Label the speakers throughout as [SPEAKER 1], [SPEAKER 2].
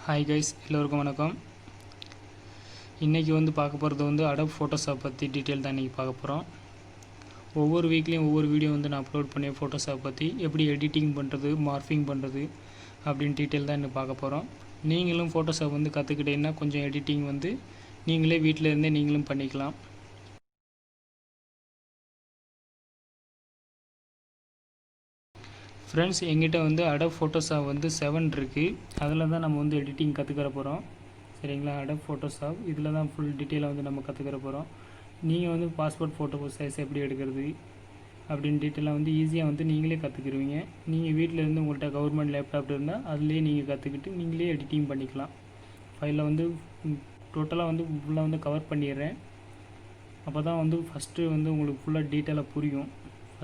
[SPEAKER 1] Hi guys, எல்லோருக்கும் வணக்கம். இன்றைக்கி பார்க்க போகிறது அடோப் ஃபோட்டோஷாப் பற்றி டீட்டெயில் தான் இன்றைக்கி பார்க்க போகிறோம். ஒவ்வொரு வீக்லேயும் ஒவ்வொரு வீடியோ நான் அப்லோட் பண்ணி ஃபோட்டோஷாப் பற்றி எப்படி எடிட்டிங் பண்ணுறது, மார்ஃபிங் பண்ணுறது அப்படின்னு டீட்டெயில் தான் இன்னும் பார்க்க போகிறோம். நீங்களும் ஃபோட்டோஷாப் கற்றுக்கிட்டீங்கன்னா கொஞ்சம் எடிட்டிங் நீங்களே வீட்டில் இருந்தே நீங்களும் பண்ணிக்கலாம். ஃப்ரெண்ட்ஸ், எங்கிட்ட அடோப் ஃபோட்டோஷாப் 7 இருக்குது. அதில் தான் நம்ம எடிட்டிங் கற்றுக்கிற போகிறோம். சரிங்களா? அடோப் ஃபோட்டோஷாப் இதில் தான் ஃபுல் டீட்டெயிலாக நம்ம கற்றுக்கிற போகிறோம். நீங்கள் பாஸ்போர்ட் ஃபோட்டோ சைஸ் எப்படி எடுக்கிறது அப்படின்னு டீட்டெயிலாக ஈஸியாக நீங்களே கற்றுக்குருவீங்க. நீங்கள் வீட்டில் இருந்து உங்கள்கிட்ட கவர்மெண்ட் லேப்டாப் இருந்தால் அதுலேயே நீங்கள் கற்றுக்கிட்டு நீங்களே எடிட்டிங் பண்ணிக்கலாம். ஃபைலில் டோட்டலாக ஃபுல்லாக கவர் பண்ணிடுறேன். அப்போ தான் ஃபஸ்ட்டு உங்களுக்கு ஃபுல்லாக டீட்டெயிலாக புரியும்.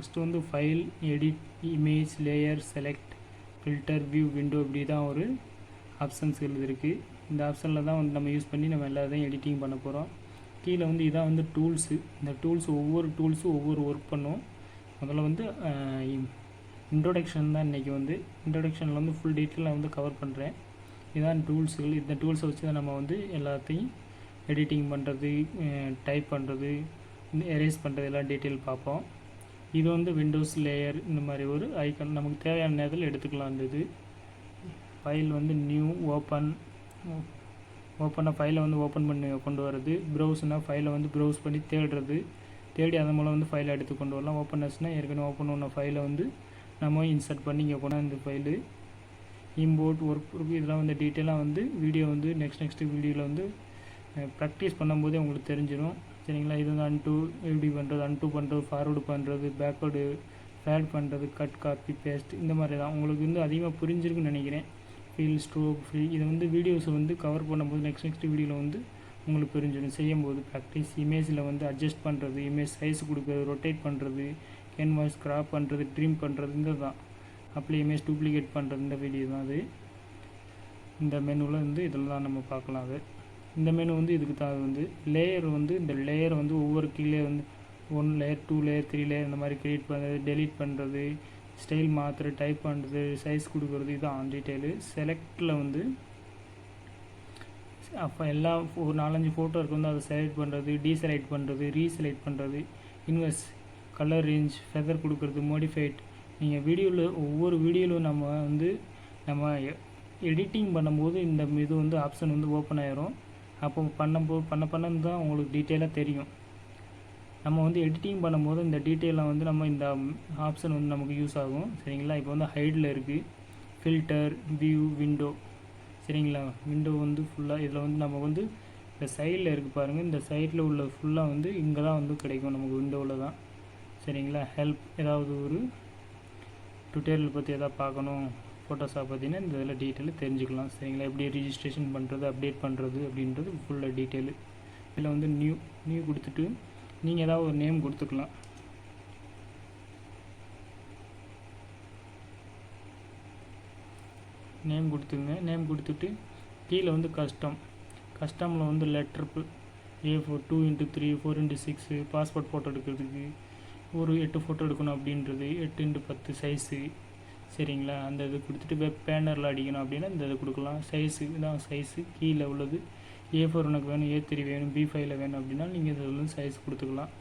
[SPEAKER 1] First file, edit, image, layer, select, filter, view, window இப்படி தான் ஒரு ஆப்ஷன்ஸ் இருக்குது. இந்த ஆப்ஷனில் தான் நம்ம யூஸ் பண்ணி நம்ம எல்லாத்தையும் எடிட்டிங் பண்ண போகிறோம். கீழே இதான் டூல்ஸு. இந்த டூல்ஸ் ஒவ்வொரு டூல்ஸும் ஒவ்வொரு ஒர்க் பண்ணும். முதல்ல இன்ட்ரோடக்ஷன் தான் இன்றைக்கி இன்ட்ரோடக்ஷனில் ஃபுல் டீட்டெயிலாக கவர் பண்ணுறேன். இதுதான் டூல்ஸுகள். இந்த டூல்ஸை வச்சு தான் நம்ம எல்லாத்தையும் எடிட்டிங் பண்ணுறது, டைப் பண்ணுறது, எரேஸ் பண்ணுறது எல்லாம் டீட்டெயில் பார்ப்போம். இது விண்டோஸ் லேயர் இந்த மாதிரி ஒரு ஐக்கன் நமக்கு தேவையான நேரத்தில் எடுத்துக்கலாம். இது ஃபைல் நியூ ஓப்பனாக ஃபைலை ஓப்பன் பண்ணி கொண்டு வரது. ப்ரௌஸ்னால் ஃபைலை ப்ரௌஸ் பண்ணி தேடி அதன் மூலம் ஃபைலை எடுத்து கொண்டு வரலாம். ஓப்பனர்ஸ்னால் ஏற்கனவே ஓப்பன் பண்ண ஃபைலை நம்ம இன்சர்ட் பண்ணி இங்கே போனால் இந்த ஃபைலு இம்போர்ட் ஒர்க் இதெல்லாம் டீட்டெயிலாக வீடியோ நெக்ஸ்ட் வீடியோவில் ப்ராக்டிஸ் பண்ணும்போதே உங்களுக்கு தெரிஞ்சிடும். சரிங்களா? இது அன்டூ எப்படி பண்ணுறது, அன்டூ பண்ணுறது, ஃபார்வர்டு பண்ணுறது, பேக்வேர்டு ஃபேட் பண்ணுறது, கட், காப்பி, பேஸ்ட் இந்த மாதிரி தான் உங்களுக்கு அதிகமாக புரிஞ்சிருக்குன்னு நினைக்கிறேன். ஃபீல், ஸ்ட்ரோக், ஃப்ரீ இதை வீடியோஸை கவர் பண்ணும்போது நெக்ஸ்ட் வீடியோவில் உங்களுக்கு புரிஞ்சிடும். செய்யும்போது ப்ராக்டிஸ். இமேஜில் அட்ஜஸ்ட் பண்ணுறது, இமேஜ் சைஸ் கொடுக்குறது, ரொட்டேட் பண்ணுறது, கேன்வாஸ் கிராப் பண்ணுறது, ட்ரிம் பண்ணுறது, இந்த தான் அப்படியே இமேஜ் டூப்ளிகேட் பண்ணுறது. இந்த வீடியோ தான் அது. இந்த மெனுவில் இதில் தான் நம்ம பார்க்கலாம். அது இந்த மெனு இதுக்கு தான் லேயர் இந்த லேயர் ஒவ்வொரு கீழே 1 லேயர், 2 லேயர், 3 லேயர் இந்த மாதிரி க்ரியேட் பண்ணுறது, டெலீட் பண்ணுறது, ஸ்டைல் மாற்றுறது, டைப் பண்ணுறது, சைஸ் கொடுக்குறது, இதுதான் டீட்டெயிலு. செலக்டில் அப்போ எல்லாம் ஒரு 4-5 ஃபோட்டோ இருக்குது அதை செலக்ட் பண்ணுறது, டீசெலக்ட் பண்ணுறது, ரீசெலக்ட் பண்ணுறது, இன்வெர்ஸ், கலர் ரேஞ்ச், ஃபெதர் கொடுக்குறது, மாடிஃபைட். நீங்கள் வீடியோவில் ஒவ்வொரு வீடியோவில் நம்ம எடிட்டிங் பண்ணும்போது இந்த இது ஆப்ஷன் ஓப்பன் ஆயிரும். அப்போ பண்ண தான் உங்களுக்கு டீட்டெயிலாக தெரியும். நம்ம எடிட்டிங் பண்ணும்போது இந்த டீட்டெயிலாக நம்ம இந்த ஆப்ஷன் நமக்கு யூஸ் ஆகும். சரிங்களா? இப்போ ஹைடில் இருக்குது, ஃபில்டர், வியூ, விண்டோ. சரிங்களா? விண்டோ ஃபுல்லாக இதில் நம்ம இந்த சைடில் இருக்குது பாருங்கள். இந்த சைடில் உள்ள ஃபுல்லாக இங்கே தான் கிடைக்கும் நமக்கு விண்டோவில் தான். சரிங்களா? ஹெல்ப், ஏதாவது ஒரு டுட்டோரியல் பற்றி எதாவது பார்க்கணும் ஃபோட்டோஷாப் பார்த்தீங்கன்னா இந்த இதில் டீட்டெயில் தெரிஞ்சுக்கலாம். சரிங்களா? எப்படி ரிஜிஸ்ட்ரேஷன் பண்ணுறது, அப்டேட் பண்ணுறது அப்படின்றது ஃபுல்லாக டீட்டெயிலு. இதில் நியூ கொடுத்துட்டு நீங்கள் ஏதாவது ஒரு நேம் கொடுத்துக்கலாம். நேம் கொடுத்துங்க. நேம் கொடுத்துட்டு கீழே கஸ்டமில் letter A4 2x3 4x6 passport photo எடுக்கிறதுக்கு ஒரு 8 ஃபோட்டோ எடுக்கணும் அப்படின்றது 8x10 சைஸு. சரிங்களா? அந்த இது கொடுத்துட்டு பேனரில் அடிக்கணும் அப்படின்னா இந்த இது கொடுக்கலாம். சைஸு தான் சைஸு கீழே உள்ளது. A4 எனக்கு வேணும், A3 வேணும், B5 வேணும் அப்படின்னா நீங்கள் இதில் சைஸ் கொடுத்துக்கலாம்.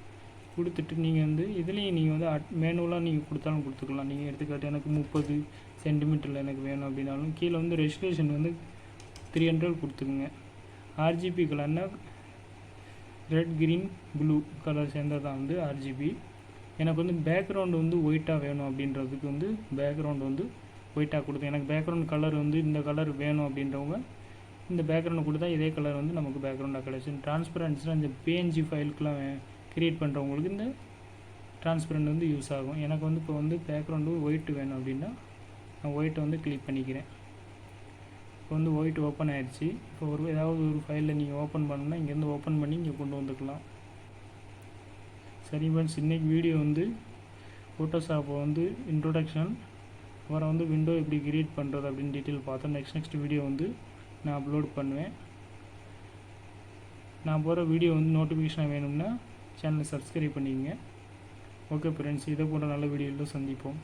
[SPEAKER 1] கொடுத்துட்டு நீங்கள் இதுலேயும் நீங்கள் மேனுவலாக நீங்கள் கொடுத்தாலும் கொடுத்துக்கலாம். நீங்கள் எடுத்துக்காட்டு எனக்கு 30 சென்டிமீட்டரில் எனக்கு வேணும் அப்படின்னாலும் கீழே ரெஜிஸ்ட்ரேஷன் 300 கொடுத்துக்குங்க. RGB கலர்னால் ரெட், க்ரீன், ப்ளூ கலர் சேர்ந்தது தான் RGB. எனக்கு பேக்ரவுண்டு ஒயிட்டாக வேணும் அப்படின்றதுக்கு பேக்ரவுண்டு ஒயிட்டாக கொடுத்து எனக்கு பேக்ரவுண்ட் கலர் இந்த கலர் வேணும் அப்படின்றவங்க இந்த பேக்ரவுண்டு கொடுத்தா இதே கலர் நமக்கு பேக்ரவுண்டாக கிடைக்கும். டிரான்ஸ்பரன்ஸ்னால் இந்த PNG ஃபைலுக்கெலாம் க்ரியேட் பண்ணுறவங்களுக்கு இந்த டிரான்ஸ்பரண்ட் யூஸ் ஆகும். எனக்கு இப்போ பேக்ரவுண்டு ஒயிட் வேணும் அப்படின்னா நான் ஒயிட்டை கிளிக் பண்ணிக்கிறேன். இப்போ ஒயிட் ஓப்பன் ஆகிடுச்சு. இப்போ ஏதாவது ஒரு ஃபைலில் நீங்கள் ஓப்பன் பண்ணணுன்னா இங்கேருந்து ஓப்பன் பண்ணி இங்கே கொண்டு வந்துக்கலாம். சரி ஃப்ரெண்ட்ஸ், இன்றைக்கி வீடியோ ஃபோட்டோஷாப்பை இன்ட்ரோடக்ஷன், அப்புறம் விண்டோ எப்படி கிரியேட் பண்ணுறது அப்படின்னு டீட்டெயில் பார்த்தோம். நெக்ஸ்ட் வீடியோ நான் அப்லோட் பண்ணுவேன். நான் போகிற வீடியோ நோட்டிஃபிகேஷன் வேணும்னா சேனலை சப்ஸ்கிரைப் பண்ணிக்கங்க. ஓகே ஃப்ரெண்ட்ஸ், இதை போன்ற நல்ல வீடியோவில் சந்திப்போம்.